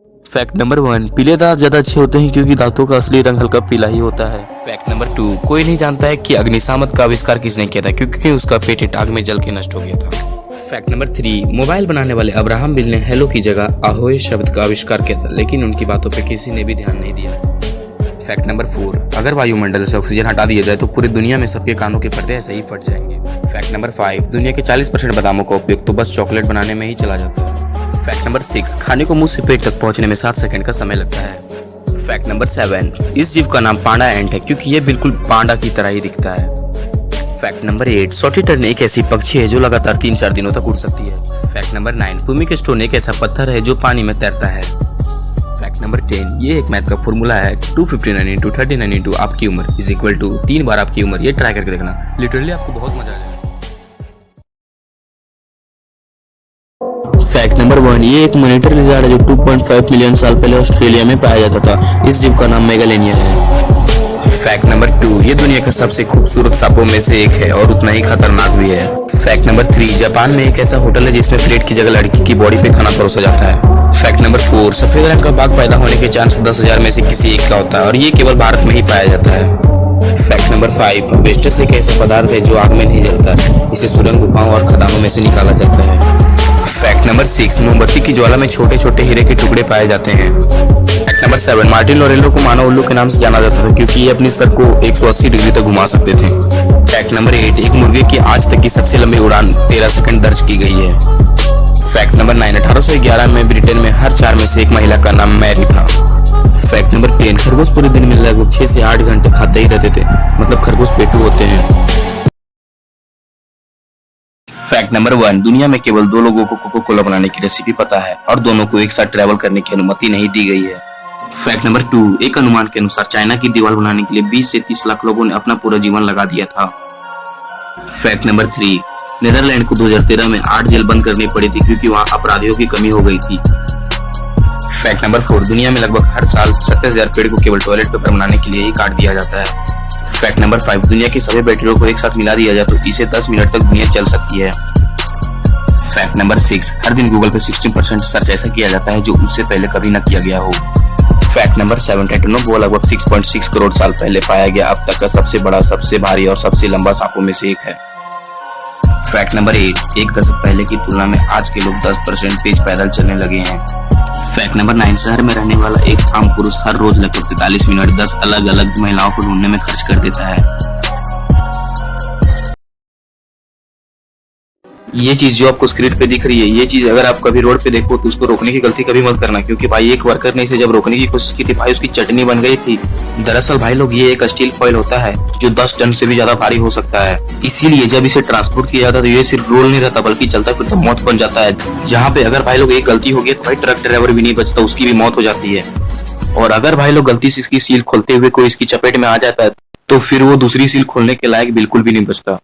Fact number 1, पीले दांत ज्यादा अच्छे होते हैं क्योंकि दांतों का असली रंग हल्का पीला ही होता है। फैक्ट नंबर 2, कोई नहीं जानता है कि अग्निशामक का आविष्कार किसने किया था क्योंकि उसका पेटेंट आग में जल के नष्ट हो गया था। फैक्ट नंबर 3, मोबाइल बनाने वाले अब्राहम बेल ने हेलो की जगह ahoy शब्द का आविष्कार किया था, लेकिन उनकी बातों पर किसी ने भी ध्यान नहीं दिया। फैक्ट नंबर 4, अगर वायुमंडल से ऑक्सीजन हटा दिया जाए तो पूरी दुनिया में सबके कानों के पर्दे ऐसे ही फट जाएंगे। फैक्ट नंबर 5, दुनिया के 40% बादामों का उपयोग तो बस चॉकलेट बनाने में ही चला जाता है। फैक्ट नंबर 6, खाने को मुंह से पेट तक पहुंचने में 7 सेकंड का समय लगता है। फैक्ट नंबर 7, इस जीव का नाम पांडा एंट है क्योंकि ये बिल्कुल पांडा की तरह ही दिखता है। फैक्ट नंबर 8, सोटी टर्न एक ऐसी पक्षी है जो लगातार 3-4 दिनों तक उड़ सकती है। फैक्ट नंबर 9, भूमिक स्टोन एक ऐसा पत्थर है जो पानी में तैरता है। फैक्ट नंबर 10, ये एक मैथ का फॉर्मूला है 259 × 39 × आपकी उम्र इज इक्वल टू 3 बार आपकी उम्र। ये ट्राई करके देखना, लिटरली आपको बहुत मजा आ जाएगा। फैक्ट नंबर 1, ये एक मॉनिटर लिज़ार्ड है जो 2.5 मिलियन साल पहले ऑस्ट्रेलिया में पाया जाता था। इस जीव का नाम मेगालेनिया है। फैक्ट नंबर 2, ये दुनिया का सबसे खूबसूरत सांपों में से एक है और उतना ही खतरनाक भी है। फैक्ट नंबर 3, जापान में एक ऐसा होटल है जिसमें प्लेट की जगह लड़की की बॉडी पे खाना परोसा जाता है। फैक्ट नंबर 4, सफेद रंग का बाघ पैदा होने के चांस 10,000 में से किसी एक का होता है और ये केवल भारत में ही पाया जाता है। फैक्ट नंबर 5, वेस्टस एक ऐसा पदार्थ है जो आग में नहीं जलता, इसे सुरंग, गुफाओं और खदानों में से निकाला जाता है। फैक्ट नंबर 6, मोमबत्ती की ज्वाला में छोटे छोटे हीरे के टुकड़े पाए जाते हैं। फैक्ट नंबर 7, मार्टिन लोरेलो को मानव उल्लू के नाम से जाना जाता था क्योंकि ये अपनी सर को 180 डिग्री तक घुमा सकते थे। फैक्ट नंबर 8, एक मुर्गे की आज तक की सबसे लंबी उड़ान 13 सेकंड दर्ज की गई है। फैक्ट नंबर 9, 1811 में ब्रिटेन में हर 4 में से एक महिला का नाम मैरी था। फैक्ट नंबर 10, खरगोश पूरे दिन में लगभग 6 से 8 घंटे खाते ही रहते थे, मतलब खरगोश पेटू होते हैं। फैक्ट नंबर 1, दुनिया में केवल 2 लोगों को कोको कोला बनाने की रेसिपी पता है और दोनों को एक साथ ट्रैवल करने की अनुमति नहीं दी गई है। फैक्ट नंबर 2, एक अनुमान के अनुसार चाइना की दीवार बनाने के लिए 20 से 30 लाख लोगों ने अपना पूरा जीवन लगा दिया था। फैक्ट नंबर 3, नीदरलैंड को 2013 में 8 जेल बंद करनी पड़ी थी क्योंकि वहां अपराधियों की कमी हो गई थी। फैक्ट नंबर 4, दुनिया में लगभग हर साल 70,000 पेड़ को केवल टॉयलेट पेपर बनाने के लिए ही काट दिया जाता है। फैक्ट नंबर 5, दुनिया के सभी बैटरियों को एक साथ मिला दिया जाए तो इसे 10 मिनट तक दुनिया चल सकती है। फैक्ट नंबर 6, हर दिन गूगल पे 16% सर्च ऐसा किया जाता है जो उससे पहले कभी न किया गया हो। फैक्ट नंबर 7, टाइटेनोक वो लगभग 6.6 करोड़ साल पहले पाया गया अब तक का सबसे बड़ा, सबसे भारी और सबसे लंबा सांपों में से एक है। फैक्ट नंबर 8, एक दशक पहले की तुलना में आज के लोग 10% तेज पैदल चलने लगे हैं। फैक्ट नंबर 9, शहर में रहने वाला एक आम पुरुष हर रोज लगभग 45 मिनट 10 अलग अलग महिलाओं को ढूंढने में खर्च कर देता है। ये चीज जो आपको स्क्रीन पे दिख रही है, ये चीज अगर आप कभी रोड पे देखो तो उसको रोकने की गलती कभी मत करना, क्योंकि भाई एक वर्कर ने इसे जब रोकने की कोशिश की थी भाई उसकी चटनी बन गई थी। दरअसल भाई लोग ये एक स्टील फॉइल होता है जो 10 टन से भी ज्यादा भारी हो सकता है, इसीलिए जब इसे ट्रांसपोर्ट किया जाता है तो ये सिर्फ रोल नहीं रहता बल्कि चलता फिर तो मौत बन जाता है। जहाँ पे अगर भाई लोग एक गलती हो गई तो भाई ट्रक ड्राइवर भी नहीं बचता, उसकी भी मौत हो जाती है। और अगर भाई लोग गलती से इसकी सील खोलते हुए कोई इसकी चपेट में आ जाता है तो फिर वो दूसरी सील खोलने के लायक बिल्कुल भी नहीं बचता।